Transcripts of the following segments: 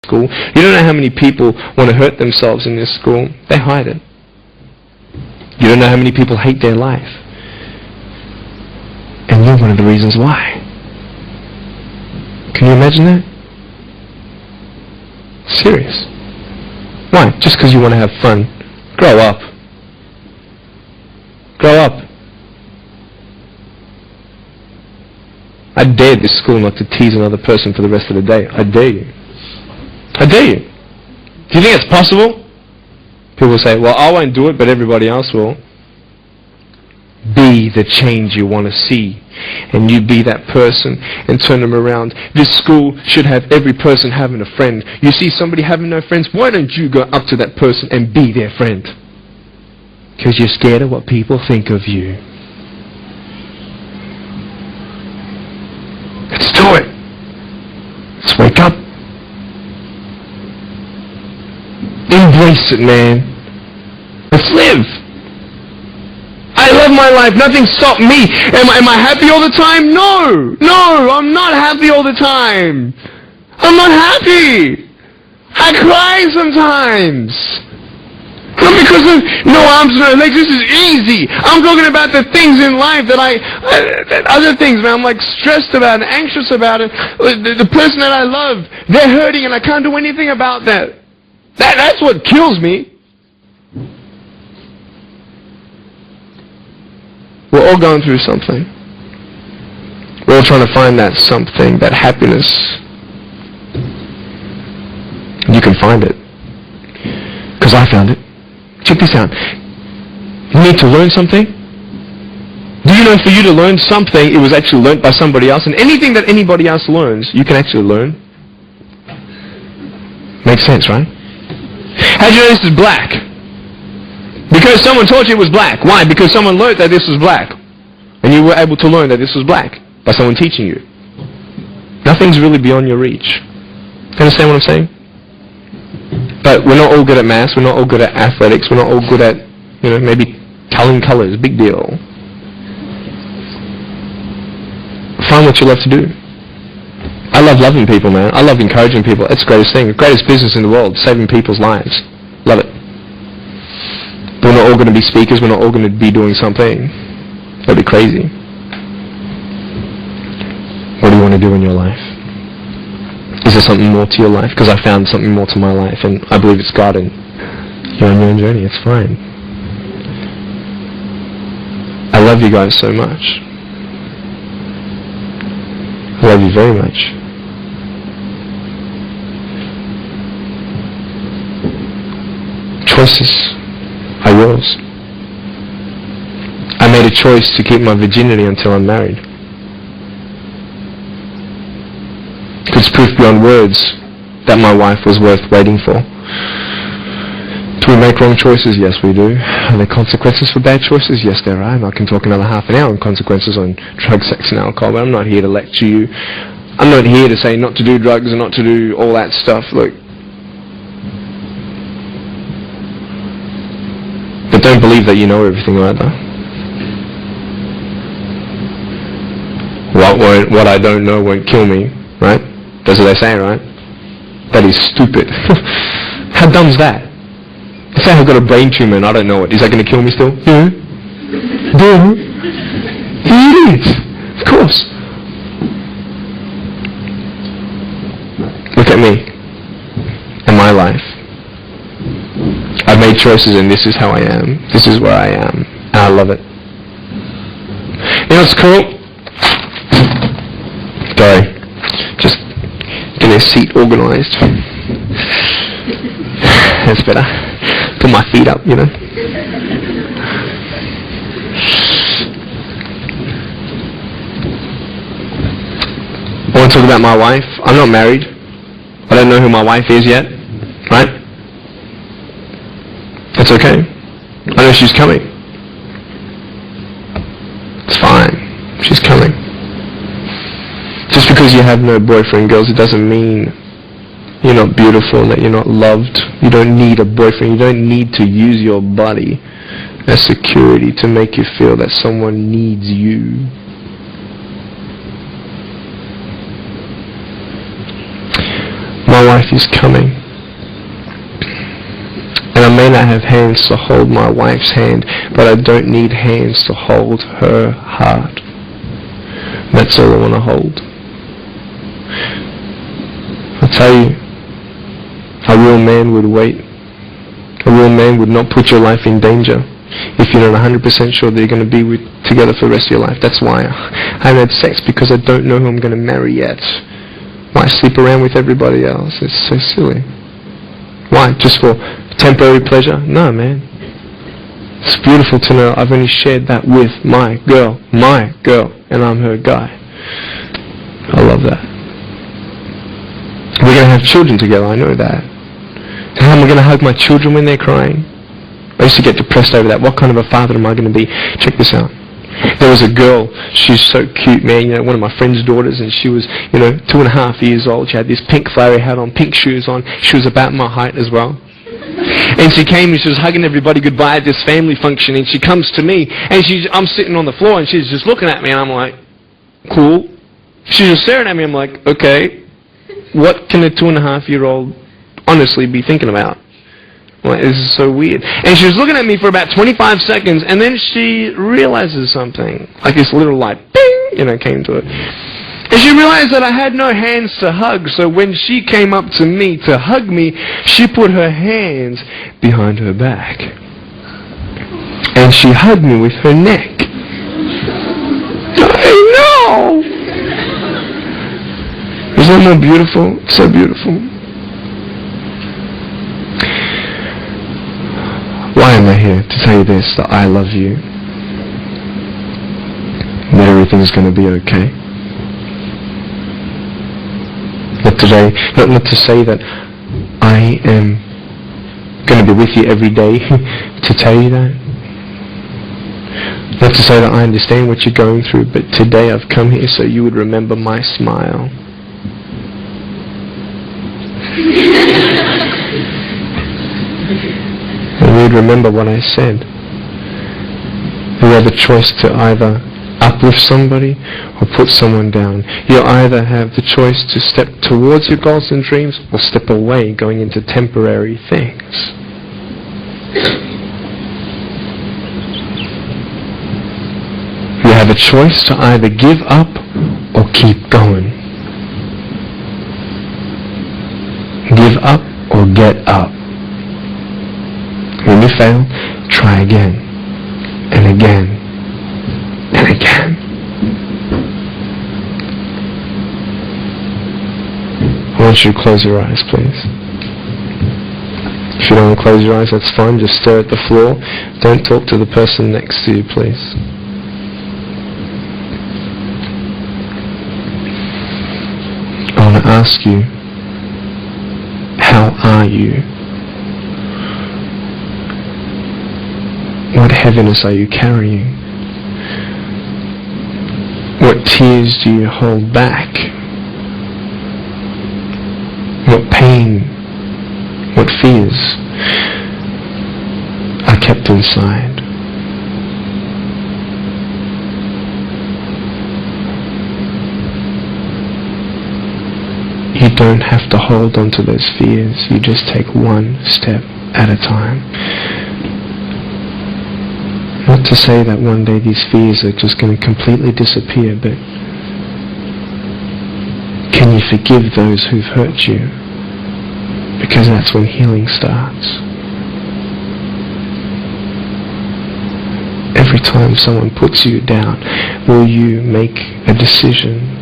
school. You don't know how many people want to hurt themselves in this school. They hide it. You don't know how many people hate their life. And you're one of the reasons why. Can you imagine that? Serious. Why? Just because you want to have fun. Grow up. Grow up. I dare this school not to tease another person for the rest of the day. I dare you. I dare you. Do you think it's possible? People say, well, I won't do it, but everybody else will. Be the change you want to see. And you be that person and turn them around. This school should have every person having a friend. You see somebody having no friends, why don't you go up to that person and be their friend? Because you're scared of what people think of you. Let's do it. Let's wake up. Embrace it, man. Let's live. I love my life. Nothing stopped me. Am I happy all the time? No. No, I'm not happy all the time. I'm not happy. I cry sometimes. Not because of no arms, no legs. This is easy. I'm talking about the things in life that other things, man. I'm like stressed about it, anxious about it. The person that I love, they're hurting and I can't do anything about that. That's what kills me. We're all going through something. We're all trying to find that something, that happiness. You can find it. Because I found it. Check this out. You need to learn something. Do you know for you to learn something, it was actually learned by somebody else? And anything that anybody else learns, you can actually learn. Makes sense, right? How do you know this is black? Because someone taught you it was black. Why? Because someone learned that this was black. And you were able to learn that this was black by someone teaching you. Nothing's really beyond your reach. You understand what I'm saying? But we're not all good at maths. We're not all good at athletics. We're not all good at, maybe telling colors. Big deal. Find what you love to do. I love loving people, man. I love encouraging people. It's the greatest thing. The greatest business in the world. Saving people's lives. Love it. But we're not all going to be speakers. We're not all going to be doing something. That'd be crazy. What do you want to do in your life? Is there something more to your life? Because I found something more to my life, and I believe it's God, and you're on your own journey. It's fine. I love you guys so much. I love you very much. Choices are yours. I made a choice to keep my virginity until I'm married. It's proof beyond words that my wife was worth waiting for. Do we make wrong choices? Yes, we do. Are there consequences for bad choices? Yes, there are. And I can talk another half an hour on consequences on drugs, sex, and alcohol, but I'm not here to lecture you. I'm not here to say not to do drugs and not to do all that stuff. Look. But don't believe that you know everything either. What I don't know won't kill me, right? That's what they say, right? That is stupid. How dumb's that? Say I've got a brain tumor and I don't know it. Is that going to kill me still? Yeah. Duh. It is. Of course. Look at me. And my life. I've made choices and this is how I am. This is where I am. And I love it. You know what's cool? Sorry. Just get a seat organized. That's better. Put my feet up, I want to talk about my wife. I'm not married. I don't know who my wife is yet. Right? That's okay. I know she's coming. It's fine. She's coming. Just because you have no boyfriend, girls, it doesn't mean you're not beautiful and that you're not loved. You don't need a boyfriend. You don't need to use your body as security to make you feel that someone needs you. My My wife is coming. And I may not have hands to hold my wife's hand, but I don't need hands to hold her heart. That's all I want to hold. I'll tell you, a real man would wait. A real man would not put your life in danger if you're not 100% sure that you're going to be together for the rest of your life. That's why I haven't had sex, because I don't know who I'm going to marry yet. Why sleep around with everybody else? It's so silly. Why? Just for temporary pleasure? No, man. It's beautiful to know I've only shared that with my girl, and I'm her guy. I love that. We're going to have children together, I know that. And how am I going to hug my children when they're crying? I used to get depressed over that. What kind of a father am I going to be? Check this out. There was a girl, she's so cute, man, one of my friend's daughters, and she was, 2.5 years old. She had this pink flowery hat on, pink shoes on. She was about my height as well. And she came and she was hugging everybody goodbye at this family function, and she comes to me, and I'm sitting on the floor, and she's just looking at me, and I'm like, cool. She's just staring at me, I'm like, okay, what can a 2.5-year-old honestly be thinking about? Like, this is so weird. And she was looking at me for about 25 seconds, and then she realizes something. Like this little light, bing, came to her. And she realized that I had no hands to hug, so when she came up to me to hug me, she put her hands behind her back. And she hugged me with her neck. I know! Isn't that more beautiful? It's so beautiful. Why am I here? To tell you this, that I love you. That everything's going to be okay. Not today, not to say that I am going to be with you every day to tell you that. Not to say that I understand what you're going through, but today I've come here so you would remember my smile. And you'd remember what I said. You have a choice to either uplift somebody or put someone down. You either have the choice to step towards your goals and dreams or step away, going into temporary things. You have a choice to either give up or keep going. Give up or get up. When you fail, try again, and again, and again. I want you to close your eyes, please. If you don't want to close your eyes, that's fine. Just stare at the floor. Don't talk to the person next to you, please. I want to ask you, how are you? What heaviness are you carrying? What tears do you hold back? What pain, what fears are kept inside? You don't have to hold on to those fears. You just take one step at a time. Not to say that one day these fears are just going to completely disappear, but can you forgive those who've hurt you? Because that's when healing starts. Every time someone puts you down, will you make a decision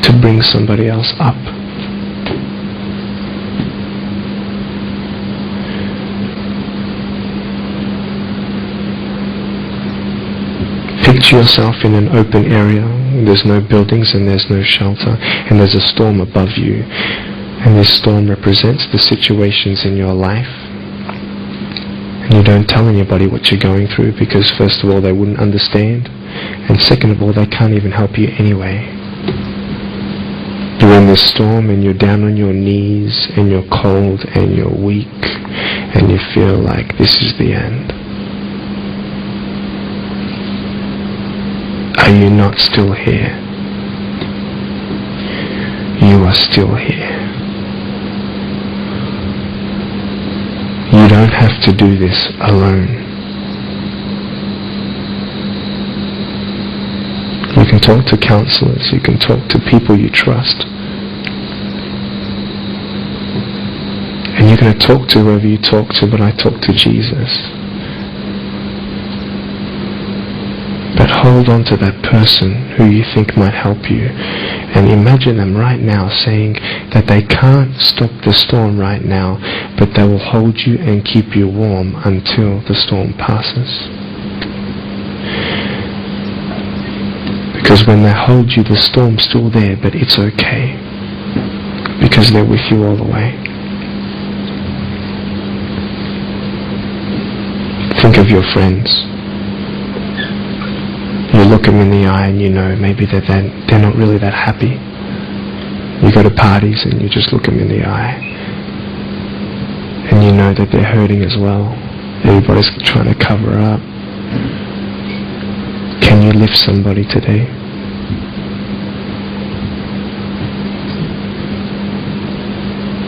to bring somebody else up? Picture yourself in an open area. There's no buildings and there's no shelter, and there's a storm above you. And this storm represents the situations in your life. And you don't tell anybody what you're going through, because first of all, they wouldn't understand, and second of all, they can't even help you anyway. You're in this storm and you're down on your knees and you're cold and you're weak and you feel like this is the end. Are you not still here? You are still here. don't have to do this alone. You can talk to counselors, you can talk to people you trust. And you're going to talk to whoever you talk to, but I talk to Jesus. But hold on to that person who you think might help you. And imagine them right now saying that they can't stop the storm right now, but they will hold you and keep you warm until the storm passes. Because when they hold you, the storm's still there, but it's okay. Because they're with you all the way. Think of your friends. You look them in the eye and you know maybe they're not really that happy. You go to parties and you just look them in the eye. And you know that they're hurting as well. Everybody's trying to cover up. Can you lift somebody today?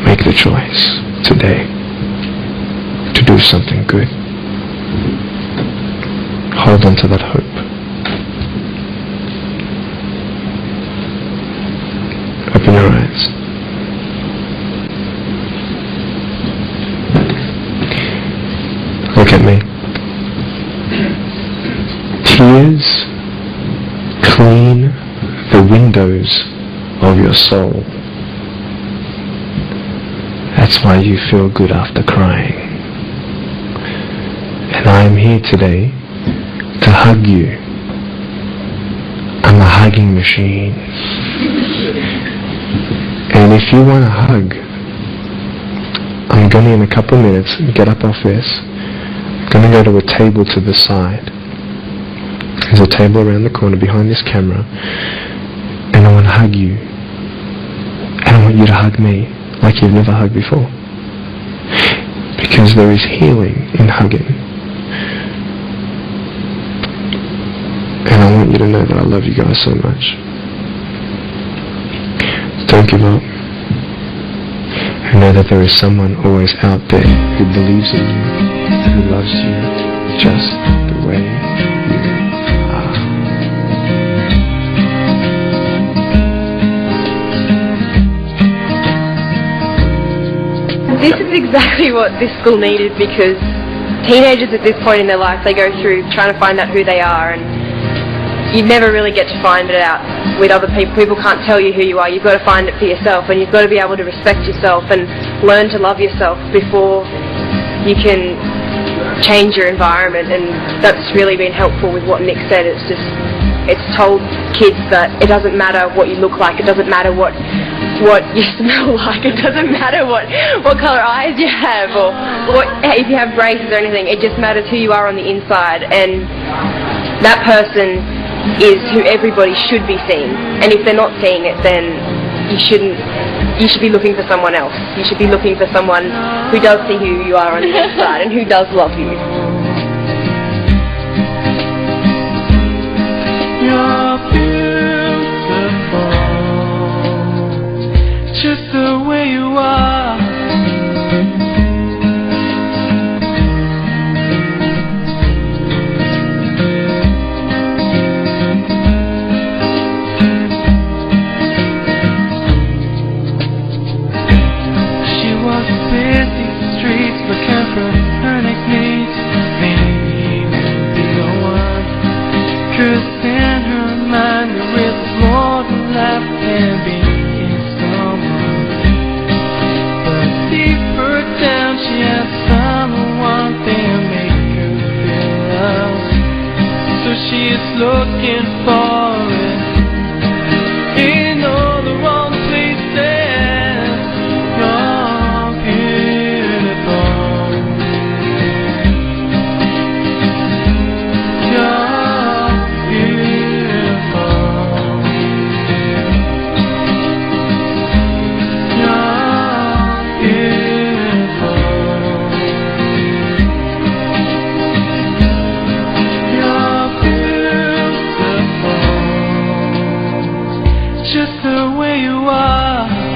Make the choice today to do something good. Hold on to that hope. Open your eyes. Look at me. Tears clean the windows of your soul. That's why you feel good after crying. And I am here today to hug you. I'm a hugging machine. And if you want a hug, I'm going to, in a couple of minutes, get up off this. I'm going to go to a table to the side. There's a table around the corner behind this camera. And I want to hug you. And I want you to hug me like you've never hugged before. Because there is healing in hugging. And I want you to know that I love you guys so much. Don't give up. And know that there is someone always out there who believes in you, who loves you just the way you are. This is exactly what this school needed, because teenagers at this point in their life, they go through trying to find out who they are, and you never really get to find it out with other people. People can't tell you who you are. You've got to find it for yourself, and you've got to be able to respect yourself and learn to love yourself before you can change your environment. And that's really been helpful with what Nick said. It's told kids that it doesn't matter what you look like, it doesn't matter what you smell like, it doesn't matter what colour eyes you have, or if you have braces or anything. It just matters who you are on the inside, and that person is who everybody should be seeing. And if they're not seeing it, then you should be looking for someone else. You should be looking for someone who does see who you are on the inside and who does love you. You're beautiful, just the way you are. Looking for